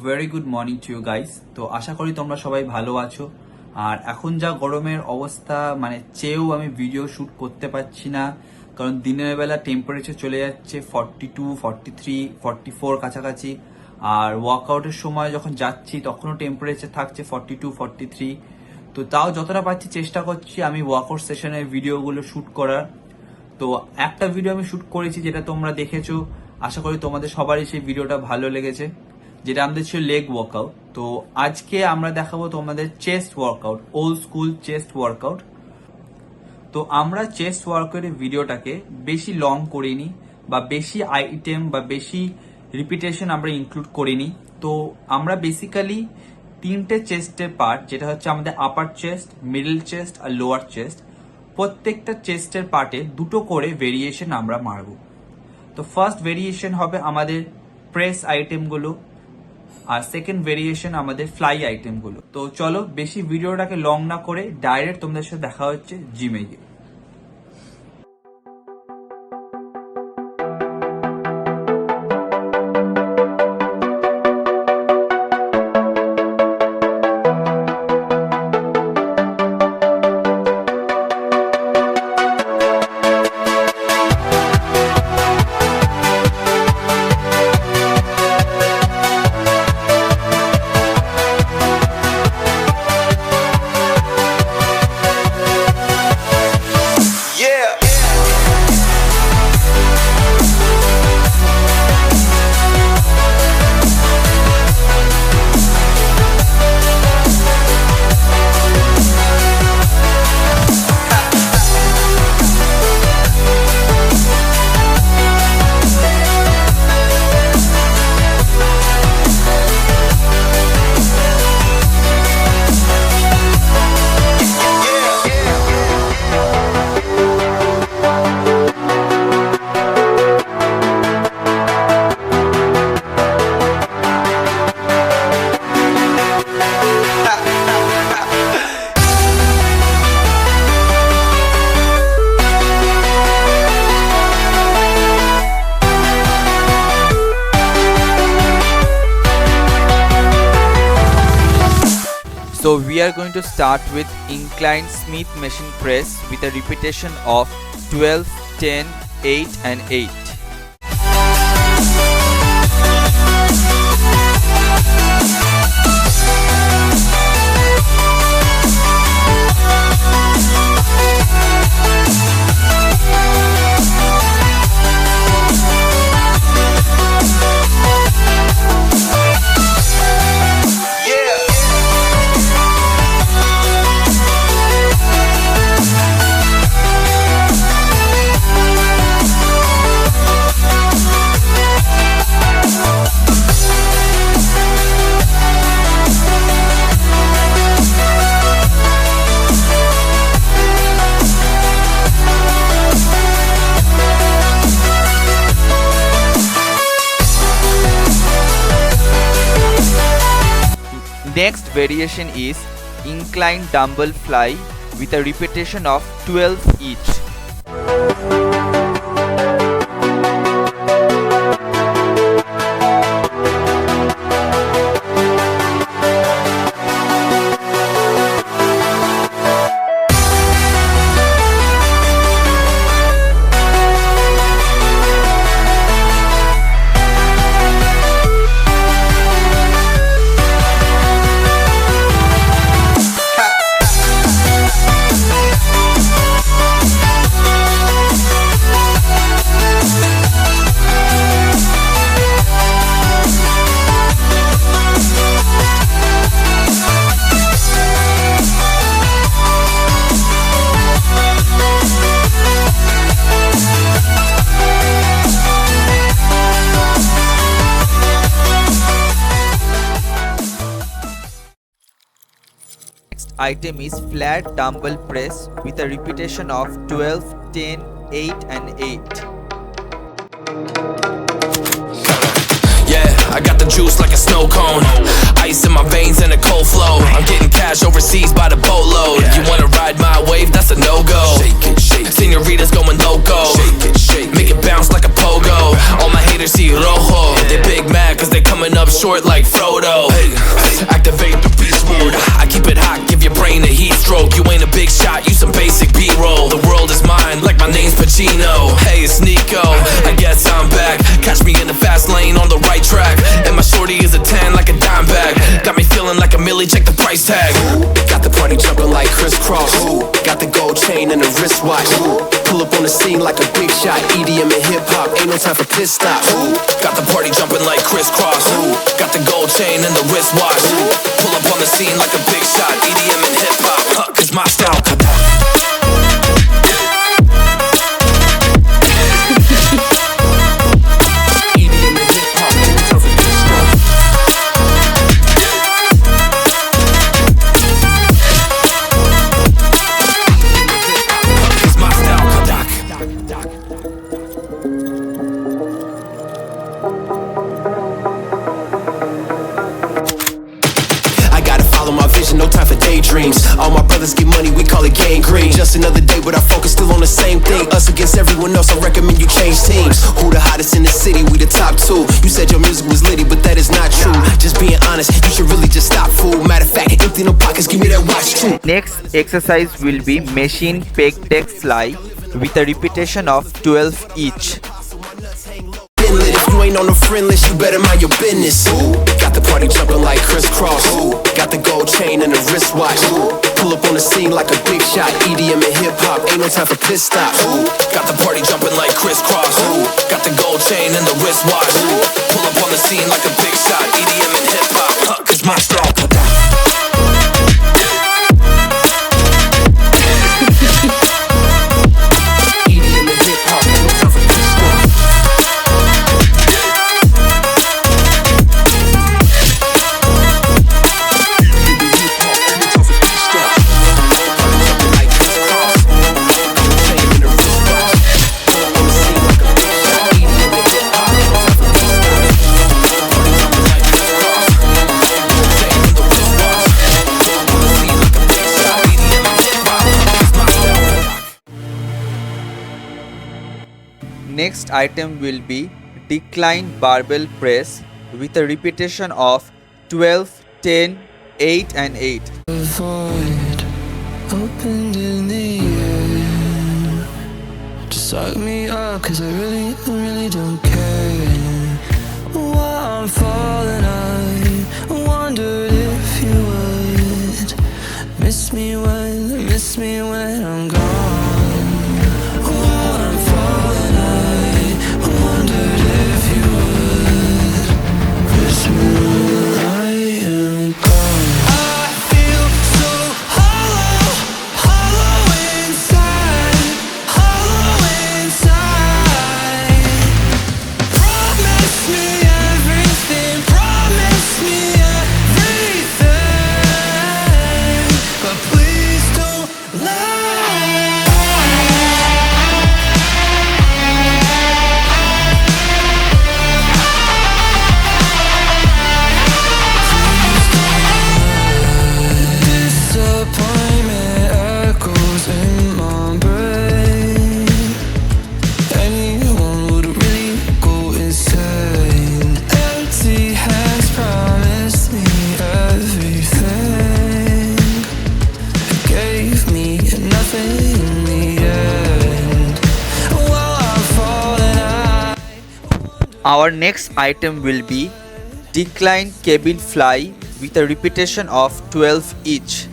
Very good morning to you guys. তো আশা করি তোমরা সবাই ভালো আছো। আর এখন যা গরমের অবস্থা, মানে চেয়েও আমি ভিডিও শ্যুট করতে পারছি না, কারণ দিনের বেলা টেম্পারেচার চলে যাচ্ছে 42, 43, 44 কাছাকাছি। আর ওয়ার্কআউটের সময় যখন যাচ্ছি তখনও টেম্পারেচার থাকছে 42, 43। তো তাও যতটা পারছি চেষ্টা করছি আমি ওয়ার্কআউট সেশনের ভিডিওগুলো শ্যুট করার। তো একটা ভিডিও আমি শ্যুট করেছি যেটা তোমরা দেখেছো, আশা করি তোমাদের সবারই সেই ভিডিওটা ভালো লেগেছে, যেটা আমাদের ছিল লেগ ওয়ার্কআউট। তো আজকে আমরা দেখাবো তোমাদের chest workout, old school chest workout. তো আমরা চেস্ট ওয়ার্কআউটের ভিডিওটাকে বেশি লং করিনি, বা বেশি আইটেম বা বেশি রিপিটেশন আমরা ইনক্লুড করিনি। তো আমরা বেসিক্যালি তিনটে চেস্টের পার্ট, যেটা হচ্ছে আমাদের আপার চেস্ট, মিডল চেস্ট আর লোয়ার চেস্ট, প্রত্যেকটা চেস্টের পার্টে দুটো করে ভেরিয়েশন আমরা মারবো। তো ফার্স্ট ভেরিয়েশন হবে আমাদের প্রেস আইটেমগুলো, আর সেকেন্ড ভেরিয়েশন আমাদের ফ্লাই আইটেমগুলো। তো চলো বেশি ভিডিওটাকে লং না করে ডাইরেক্ট তোমাদের সাথে দেখা হচ্ছে জিমে গিয়ে। So we are going to start with inclined Smith machine press with a repetition of 12, 10, 8 and 8. Next variation is inclined dumbbell fly with a repetition of 12 each. Item is flat dumbbell press with a repetition of 12, 10, 8 and 8. Yeah, I got the juice like a snow cone. Ice in my veins and a cold flow. I'm getting cash overseas by the boatload. You wanna ride my wave? That's a no-go. Shake it, shake it. Senoritas going loco. Shake it, shake it. Make it bounce like a pogo. All my haters see rojo. They big mad cause they coming up short like Frodo. Activate the beast mode. I keep it hot, give your brain a heat stroke. You ain't a big shot, you some basic B-roll. The world is mine, like my name's Pacino. Hey, it's Nico, I guess I'm back. Catch me in the fast lane on the right track. And my shorty is a 10 like a dime bag. Got me feeling like a millie, check the price tag. Got the party jumping like crisscross. Got the gold chain and the wristwatch. Pull up on the scene like a big shot. EDM and hip hop, ain't no time for pit stops. Got the party jumping like crisscross. Got the gold chain and the wristwatch. Pull up on the scene like a big shot. EDM and hip hop, cause my style. No time for daydreams. All my brothers get money, we call it gangrene. Just another day, but our focus still on the same thing. Us against everyone else, I recommend you change teams. Who the hottest in the city? We the top two. You said your music was litty, but that is not true. Just being honest, you should really just stop, fool. Matter of fact, empty no pockets, give me that watch too. Next exercise will be machine peg deck fly with a repetition of 12 each. If you ain't on the friend list, you better mind your business. Got the party jumping like crisscross. Got the gold chain and the wristwatch. Pull up on the scene like a big shot. EDM and hip hop, ain't no time for pit stops. Got the party jumping like crisscross. Got the gold chain and the wristwatch. Pull up on the scene like a big shot. EDM and hip hop, cause my style. Next item will be decline barbell press with a repetition of 12, 10, 8 and 8. Void opened in the air. Just suck me up, cause I really don't care. While I'm falling, I wondered if you would miss me when I'm gone. While I'm falling, I wondered if you would miss me when I am gone. I feel so hollow, hollow inside, hollow inside. Promise me everything, promise me everything, but please don't lie. Disappointment echoes in my brain. Anyone would really go insane. Empty hands promised me everything. It gave me nothing in the end. While I'm falling, Our next item will be decline cabin fly with a repetition of 12 each.